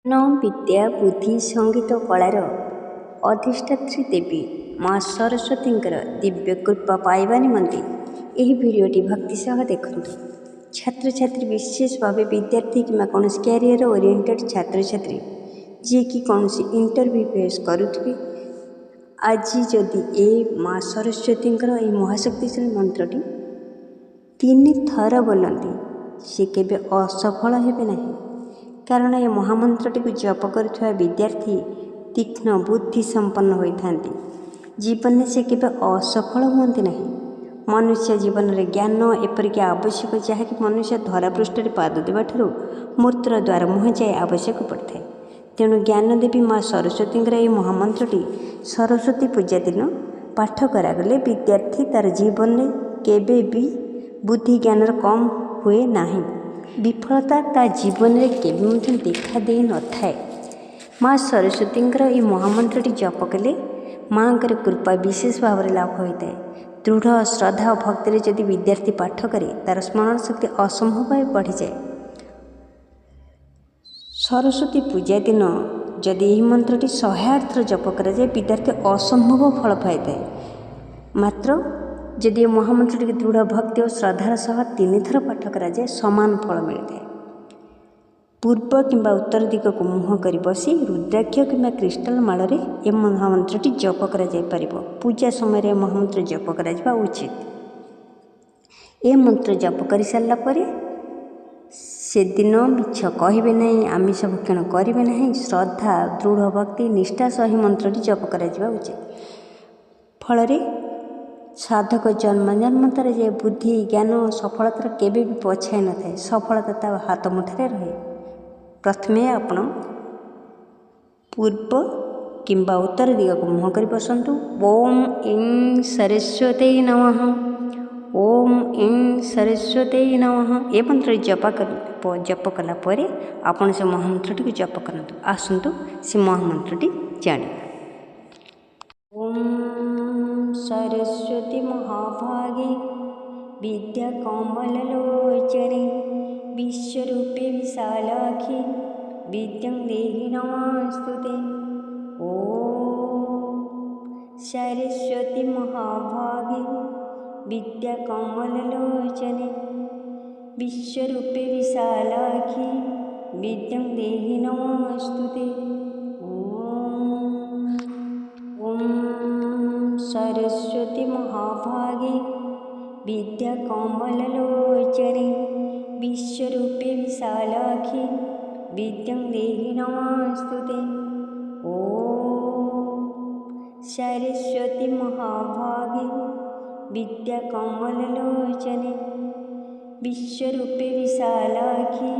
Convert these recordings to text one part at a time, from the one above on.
ଜ୍ଞାନ ବିଦ୍ୟା ବୁଦ୍ଧି ସଙ୍ଗୀତ କଳାର ଅଧିଷ୍ଠାତ୍ରୀ ଦେବୀ ମା ସରସ୍ୱତୀଙ୍କର ଦିବ୍ୟ କୃପା ପାଇବା ନିମନ୍ତେ ଏହି ଭିଡ଼ିଓଟି ଭକ୍ତି ସହ ଦେଖନ୍ତୁ। ଛାତ୍ରଛାତ୍ରୀ ବିଶେଷ ଭାବେ ବିଦ୍ୟାର୍ଥୀ କିମ୍ବା କୌଣସି କ୍ୟାରିୟର ଓରିଏଣ୍ଟେଡ୍ ଛାତ୍ରଛାତ୍ରୀ ଯିଏକି କୌଣସି ଇଣ୍ଟରଭ୍ୟୁ ଫେସ୍ କରୁଥିବେ, ଆଜି ଯଦି ଏ ମା ସରସ୍ୱତୀଙ୍କର ଏହି ମହାଶକ୍ତିଶାଳୀ ମନ୍ତ୍ରଟି 3 ଥର ବୋଲନ୍ତି, ସେ କେବେ ଅସଫଳ ହେବେ ନାହିଁ। କାରଣ ଏ ମହାମନ୍ତ୍ରଟିକୁ ଜପ କରୁଥିବା ବିଦ୍ୟାର୍ଥୀ ତୀକ୍ଷ୍ଣ ବୁଦ୍ଧି ସମ୍ପନ୍ନ ହୋଇଥାନ୍ତି। ଜୀବନରେ ସେ କେବେ ଅସଫଳ ହୁଅନ୍ତି ନାହିଁ। ମନୁଷ୍ୟ ଜୀବନରେ ଜ୍ଞାନ ଏପରିକି ଆବଶ୍ୟକ, ଯାହାକି ମନୁଷ୍ୟ ଧରାପୃଷ୍ଠରେ ପାଦ ଦେବାଠାରୁ ମୂର୍ତ୍ତର ଦ୍ୱାର ମୁହଁ ଯାଏ ଆବଶ୍ୟକ ପଡ଼ିଥାଏ। ତେଣୁ ଜ୍ଞାନଦେବୀ ମା ସରସ୍ୱତୀଙ୍କର ଏହି ମହାମନ୍ତ୍ରଟି ସରସ୍ୱତୀ ପୂଜା ଦିନ ପାଠ କରାଗଲେ ବିଦ୍ୟାର୍ଥୀ ତାର ଜୀବନରେ କେବେ ବି ବୁଦ୍ଧି ଜ୍ଞାନର କମ୍ ହୁଏ ନାହିଁ। ବିଫଳତା ତା ଜୀବନରେ କେବେ ମଧ୍ୟ ଦେଖା ଦେଇନଥାଏ। ମା ସରସ୍ୱତୀଙ୍କର ଏହି ମହାମନ୍ତ୍ରଟି ଜପ କଲେ ମାଙ୍କର କୃପା ବିଶେଷ ଭାବରେ ଲାଭ ହୋଇଥାଏ। ଦୃଢ଼ ଶ୍ରଦ୍ଧା ଓ ଭକ୍ତିରେ ଯଦି ବିଦ୍ୟାର୍ଥୀ ପାଠ କରେ, ତାର ସ୍ମରଣ ଶକ୍ତି ଅସମ୍ଭବ ଭାବେ ବଢ଼ିଯାଏ। ସରସ୍ୱତୀ ପୂଜା ଦିନ ଯଦି ଏହି ମନ୍ତ୍ରଟି 108 ଥର ଜପ କରାଯାଏ, ବିଦ୍ୟାର୍ଥୀ ଅସମ୍ଭବ ଫଳ ପାଇଥାଏ। ମାତ୍ର ଯଦି ଏ ମହାମନ୍ତ୍ରଟିକୁ ଦୃଢ଼ ଭକ୍ତି ଓ ଶ୍ରଦ୍ଧାର ସହ 3 ଥର ପାଠ କରାଯାଏ, ସମାନ ଫଳ ମିଳିଥାଏ। ପୂର୍ବ କିମ୍ବା ଉତ୍ତର ଦିଗକୁ ମୁହଁ କରି ବସି ରୁଦ୍ରାକ୍ଷ କିମ୍ବା କ୍ରିଷ୍ଟାଲ ମାଳରେ ଏ ମହାମନ୍ତ୍ରଟି ଜପ କରାଯାଇପାରିବ। ପୂଜା ସମୟରେ ଏ ମହାମନ୍ତ୍ର ଜପ କରାଯିବା ଉଚିତ। ଏ ମନ୍ତ୍ର ଜପ କରିସାରିଲା ପରେ ସେଦିନ ମିଛ କହିବେ ନାହିଁ, ଆମିଷ ଭକ୍ଷଣ କରିବେ ନାହିଁ। ଶ୍ରଦ୍ଧା, ଦୃଢ଼ ଭକ୍ତି, ନିଷ୍ଠା ସହ ମନ୍ତ୍ରଟି ଜପ କରାଯିବା ଉଚିତ। ଫଳରେ ସାଧକ ଜନ୍ମ ଜନ୍ମାନ୍ତର ଯେ ବୁଦ୍ଧି ଜ୍ଞାନ ସଫଳତାର କେବେ ବି ପଛାଇ ନଥାଏ। ସଫଳତା ତା ହାତ ମୁଠାରେ ରହେ। ପ୍ରଥମେ ଆପଣ ପୂର୍ବ କିମ୍ବା ଉତ୍ତର ଦିଗକୁ ମୁହଁ କରି ବସନ୍ତୁ। ଓମ୍ ଇଂ ସରସ୍ୱତୀ ନମଃ, ଓମ୍ ଇଂ ସରସ୍ୱତୀ ନମଃ। ଏ ମନ୍ତ୍ର ଜପ କଲା ପରେ ଆପଣ ସେ ମହାମନ୍ତ୍ରଟିକୁ ଜପ କରନ୍ତୁ। ଆସନ୍ତୁ ସେ ମହାମନ୍ତ୍ରଟି ଜାଣିବା। ଓମ୍ ସରସ୍ୱତୀ ମହାଭାଗେ ବିଦ୍ୟା କମଲଲୋଚନେ ବିଶ୍ୱରୂପେ ବିଶାଲାକ୍ଷୀ ବିଦ୍ୟାଂ ଦେହି ନମସ୍ତୁତେ। ଓମ୍ ସରସ୍ୱତୀ ମହାଭାଗେ ବିଦ୍ୟା କମଲଲୋଚନେ ବିଶ୍ୱରୂପେ ବିଶାଲାକ୍ଷୀ ବିଦ୍ୟାଂ ଦେହି ନମସ୍ତୁତେ। ଓମ୍ ସରସ୍ୱତୀ ମହାଭାଗେ ବିଦ୍ୟା କମଲଲୋଚନେ ବିଶ୍ୱରୂପେ ବିଶାଲାକ୍ଷୀ ବିଦ୍ୟାଂ ଦେହି ନମସ୍ତୁତେ। ଓମ୍ ସରସ୍ୱତୀ ମହାଭାଗେ ବିଦ୍ୟା କମଲଲୋଚନେ ବିଶ୍ୱରୂପେ ବିଶାଲାକ୍ଷୀ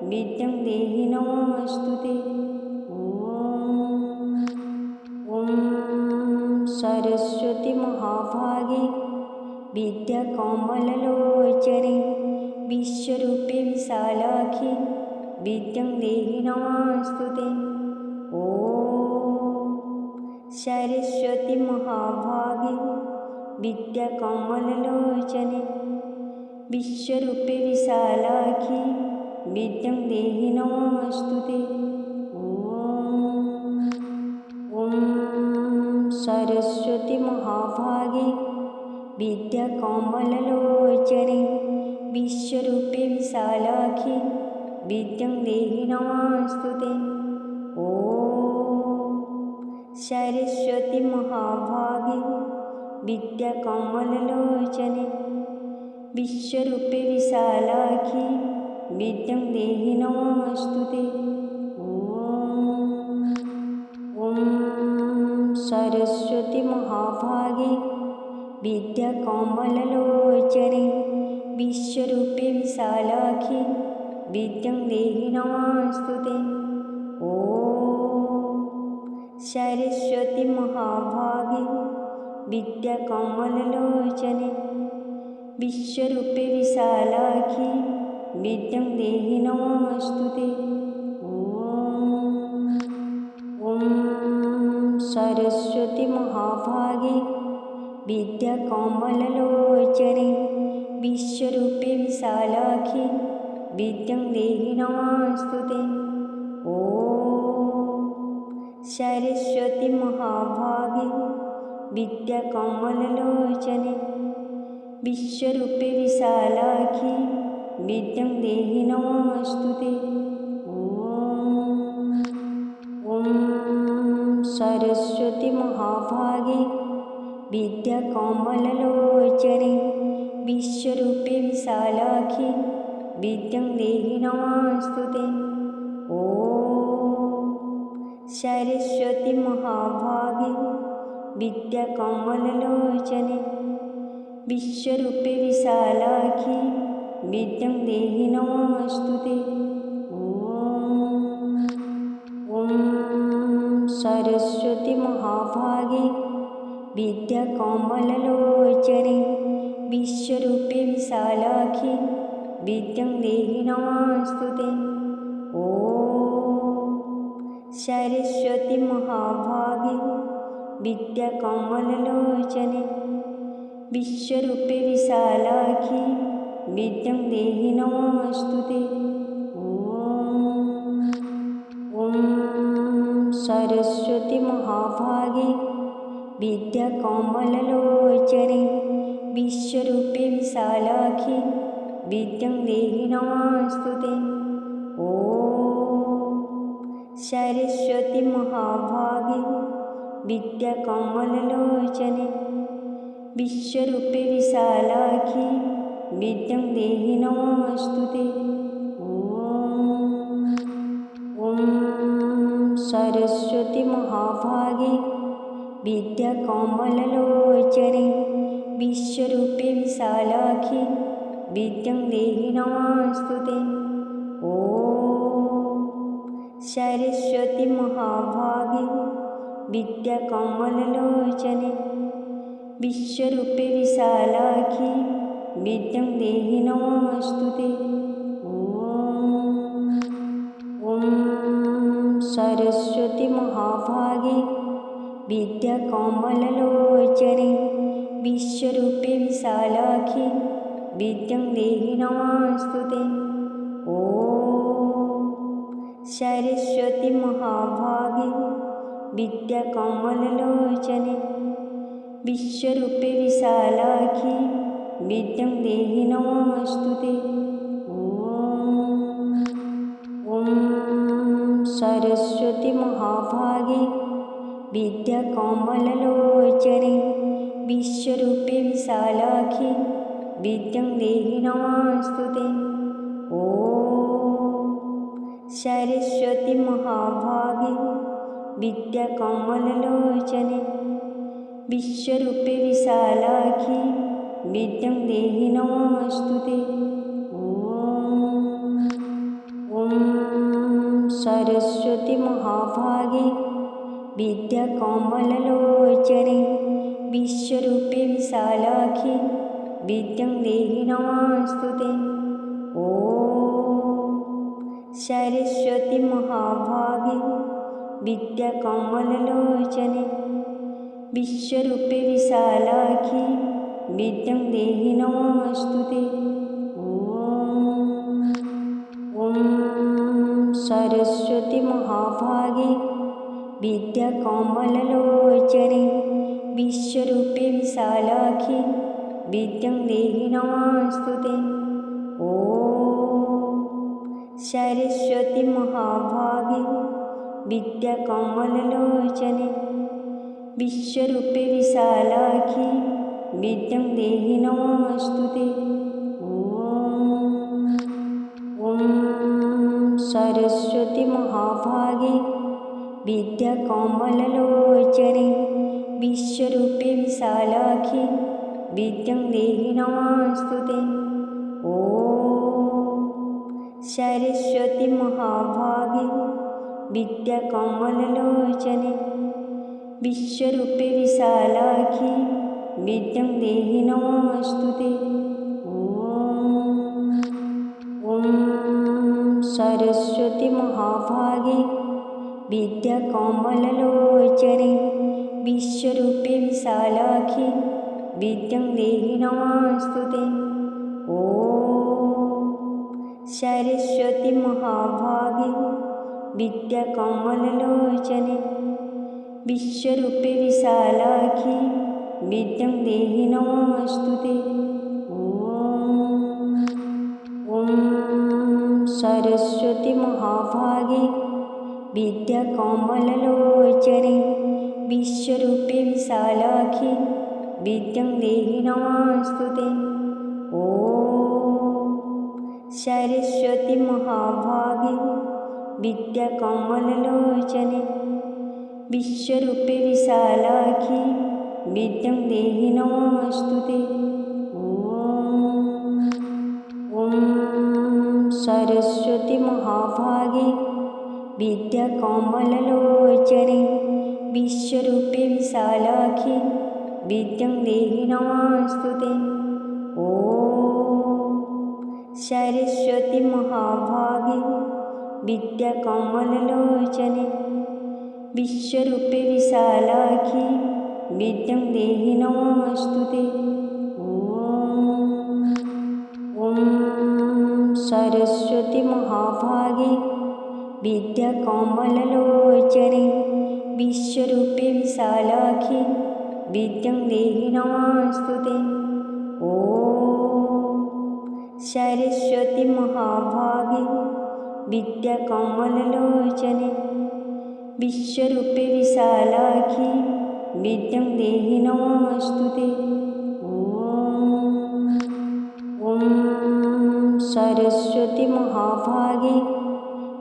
ବିଦ୍ୟାଂ ଦେହି ନମସ୍ତୁତେ। ଓମ୍ ସରସ୍ୱତୀ ମହାଭାଗେ ବିଦ୍ୟା କମଲଲୋଚନେ ବିଶ୍ୱରୂପେ ବିଶାଲାକ୍ଷୀ ବିଦ୍ୟାଂ ଦେହି ନମସ୍ତୁତେ। ଓମ୍ ସରସ୍ୱତୀ ମହାଭାଗେ ବିଦ୍ୟା କମଲଲୋଚନେ ବିଶ୍ୱରୂପେ ବିଶାଲାକ୍ଷୀ ବିଦ୍ୟାଂ ଦେହି ନମସ୍ତୁତେ। ଓମ୍ ସରସ୍ୱତୀ ମହାଭାଗେ ବିଦ୍ୟା କମଲଲୋଚନେ ବିଶ୍ୱରୂପେ ବିଶାଲାକ୍ଷୀ ବିଦ୍ୟାଂ ଦେହି ନମସ୍ତୁତେ। ଓମ୍ ସରସ୍ୱତୀ ମହାଭାଗେ ବିଦ୍ୟା କମଲଲୋଚନେ ବିଶ୍ୱରୂପେ ବିଶାଲାକ୍ଷୀ ବିଦ୍ୟାଂ ଦେହି ନମସ୍ତୁତେ। ଓମ୍ ସରସ୍ୱତୀ ମହାଭାଗେ ବିଦ୍ୟା କମଲଲୋଚନେ ବିଶ୍ୱରୂପେ ବିଶାଲାକ୍ଷୀ ବିଦ୍ୟାଂ ଦେହି ନମସ୍ତୁତେ। ଓମ୍ ସରସ୍ୱତୀ ମହାଭାଗେ ବିଦ୍ୟା କମଲଲୋଚନେ ବିଶ୍ୱରୂପେ ବିଶାଲାକ୍ଷୀ ବିଦ୍ୟାଂ ଦେହି ନମସ୍ତୁତେ। ଓମ୍ ସରସ୍ୱତୀ ମହାଭାଗେ ବିଦ୍ୟା କମଲଲୋଚନେ ବିଶ୍ୱରୂପେ ବିଶାଲାକ୍ଷୀ ବିଦ୍ୟାଂ ଦେହି ନମସ୍ତୁତେ। ଓମ୍ सरस्वती महाभागे विद्याकमललोचने विश्वरूपे विशालाक्षी विद्यां देहि नमोऽस्तुते। ॐ सरस्वती महाभागे विद्याकमललोचने विश्वरूपे विशालाक्षी विद्यां देहि नमोऽस्तुते। ॐ सरस्वती महाभागे विद्याकमललोचने विश्वरूपे विशालाक्षी विद्यां देहि नमोऽस्तुते। ॐ सरस्वती महाभागे विद्याकमललोचने विश्वरूपे विशालाक्षी विद्यां देहि नमोऽस्तुते। ॐ सरस्वती महाभागे विद्याकमललोचने विश्वरूपे विशालाक्षी विद्यां देहि नमोऽस्तुते। ॐ सरस्वती महाभागे विद्याकमललोचने विश्वरूपे विशालाक्षी विद्यां देहि नमोऽस्तुते। ॐ सरस्वती महाभागे विद्याकमललोचने विश्वरूपे विशालाक्षी विद्यां देहि नमोऽस्तुते। ॐ सरस्वती महाभागे विद्याकमललोचने विश्वरूपे विशालाक्षी विद्यां देहि नमोऽस्तुते। ॐ सरस्वती महाभागे विद्याकमललोचने विश्वरूपे विशालाक्षी विद्यां देहि नमोऽस्तुते। ॐ सरस्वती महाभागे विद्याकमललोचने विश्वरूपे विशालाक्षी विद्यां देहि नमोऽस्तुते। ॐ सरस्वती महाभागे विद्याकमललोचने विश्वरूपे विशालाक्षी विद्यां देहि नमोऽस्तुते। ॐ सरस्वती महाभागे विद्याकमललोचने विश्वरूपे विशालाक्षी विद्यां देहि नमोऽस्तुते। ॐ सरस्वती महाभागे विद्याकमललोचने विश्वरूपे विशालाक्षी विद्यां देहि नमोऽस्तुते। ॐ सरस्वती महाभागे विद्याकमललोचने विश्वरूपे विशालाक्षी विद्यां देहि नमोऽस्तुते। ॐ सरस्वती महाभागे विद्याकमललोचने विश्वरूपे विशालाक्षी विद्यां देहि नमोऽस्तुते। ॐ सरस्वती महाभागे विद्याकमललोचने विश्वरूपे विशालाक्षी विद्यां देहि नमोऽस्तुते। ॐ सरस्वती महाभागे विद्याकमललोचने विश्वरूपे विशालाक्षी विद्यां देहि नमोऽस्तुते। ॐ सरस्वती महाभागे विद्याकमललोचने विश्वरूपे विशालाक्षी विद्यां देहि नमोऽस्तुते। ॐ सरस्वती महाभागे विद्याकमललोचने विश्वरूपे विशालाक्षी विद्यां देहि नमोऽस्तुते। ॐ सरस्वती महाभागे विद्याकमललोचने विश्वरूपे विशालाक्षी विद्यां देहि नमोऽस्तुते। ॐ सरस्वती महाभागे विद्याकमललोचने विश्वरूपे विशालाक्षी विद्यां देहि नमोऽस्तुते। ॐ सरस्वती महाभागे विद्याकमललोचने विश्वरूपे विशालाक्षी विद्यां देहि नमोऽस्तुते। ॐ सरस्वती महाभागे विद्याकमललोचने विश्वरूपे विशालाक्षी विद्यां देहि नमोऽस्तुते। ॐ सरस्वती महाभागे विद्याकमललोचने विश्वरूपे विशालाक्षी विद्यां देहि नमोऽस्तुते। ॐ सरस्वती महाभागे विद्याकमललोचने विश्वरूपे विशालाक्षी विद्यां देहि नमोऽस्तुते। ॐ सरस्वती महाभागे विद्याकमललोचने विश्वरूपे विशालाक्षी विद्यां देहि नमोऽस्तुते। ॐ सरस्वती महाभागे विद्याकमललोचने विश्वरूपे विशालाक्षी विद्यां देहि नमोऽस्तुते। ॐ सरस्वती महाभागे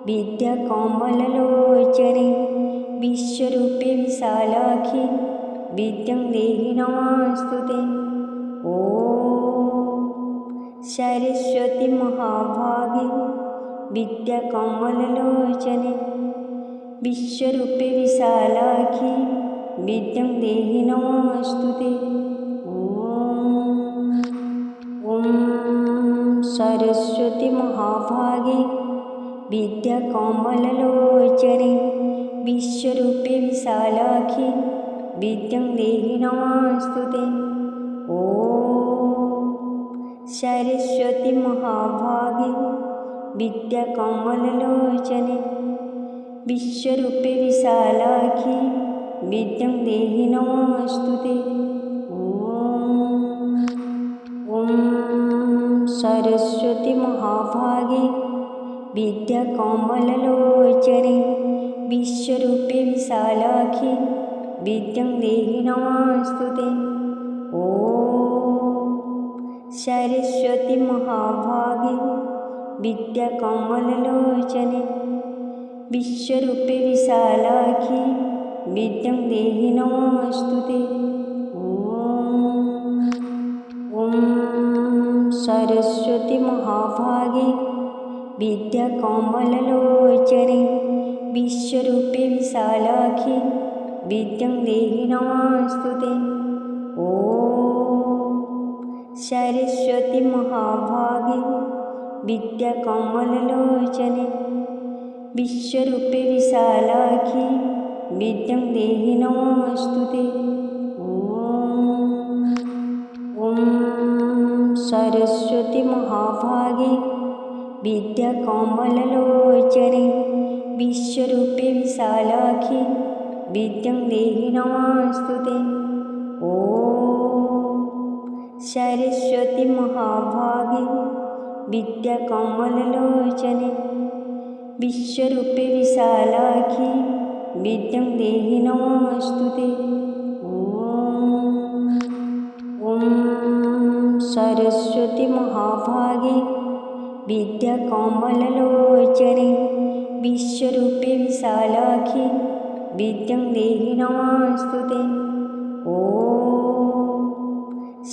विद्याकमललोचने विश्वरूपे विशालाक्षी विद्यां देहि नमोऽस्तुते। ॐ सरस्वती महाभागे विद्याकमललोचने विश्वरूपे विशालाक्षी विद्यां देहि नमोऽस्तुते। ॐ सरस्वती महाभागे विद्याकमललोचने विश्वरूपे विशालाक्षी विद्यां देहि नमोऽस्तुते। ॐ सरस्वती महाभागे विद्याकमललोचने विश्वरूपे विशालाक्षी विद्यां देहि नमोऽस्तुते। ॐ सरस्वती महाभागे विद्याकमललोचने विश्वरूपे विशालाक्षी विद्यां देहि नमोऽस्तुते। ॐ सरस्वती महाभागे विद्याकमललोचने विश्वरूपे विशालाक्षी विद्यां देहि नमोऽस्तुते। ॐ सरस्वती महाभागे विद्याकमललोचने विश्वरूपे विशालाक्षी विद्यां देहि नमोऽस्तुते। ॐ सरस्वती महाभागे विद्याकमललोचने विश्वरूपे विशालाक्षी विद्यां देहि नमोऽस्तुते। ॐ सरस्वती महाभागे विद्याकमललोचने विश्वरूपे विशालाक्षी विद्यां देहि नमोऽस्तुते। ॐ सरस्वती महाभागे विद्याकमललोचने विश्वरूपे विशालाक्षी विद्यां देहि नमोऽस्तुते। ॐ सरस्वती महाभागे विद्याकमललोचने विश्वरूपे विशालाक्षी विद्यां देहि नमोऽस्तुते। ॐ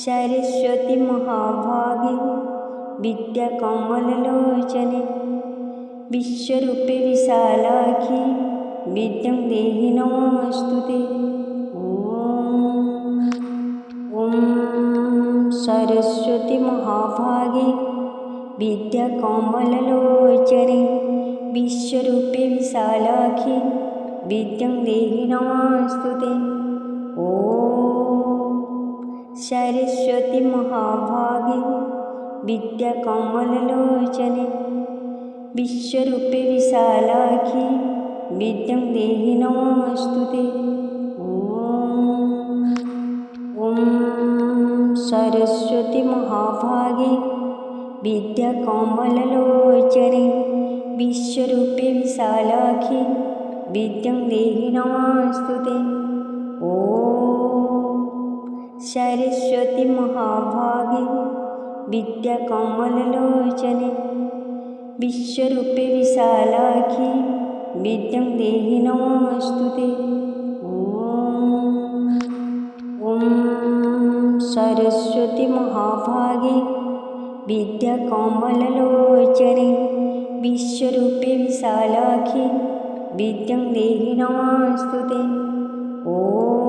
सरस्वती महाभागे विद्याकमललोचने विश्वरूपे विशालाक्षी विद्यां देहि नमोऽस्तुते। ॐ सरस्वती महाभागे विद्याकमललोचने विश्वरूपे विशालाक्षी विद्यां देहि नमोऽस्तुते। ॐ सरस्वती महाभागे विद्याकमललोचने विश्वरूपे विशालाक्षी विद्यां देहि नमोऽस्तुते। सरस्वती महाभागे विद्याकमललोचने विश्वरूपे विशालाक्षि विद्यां देहि नमोऽस्तुते। ॐ सरस्वती महाभागे विद्याकमललोचने विश्वरूपे विशालाक्षि विद्यां देहि नमोऽस्तुते। ॐ सरस्वती महाभागे विद्याकमललोचने विश्वरूपे विशालाक्षि विद्यां देहि नमोऽस्तुते। ॐ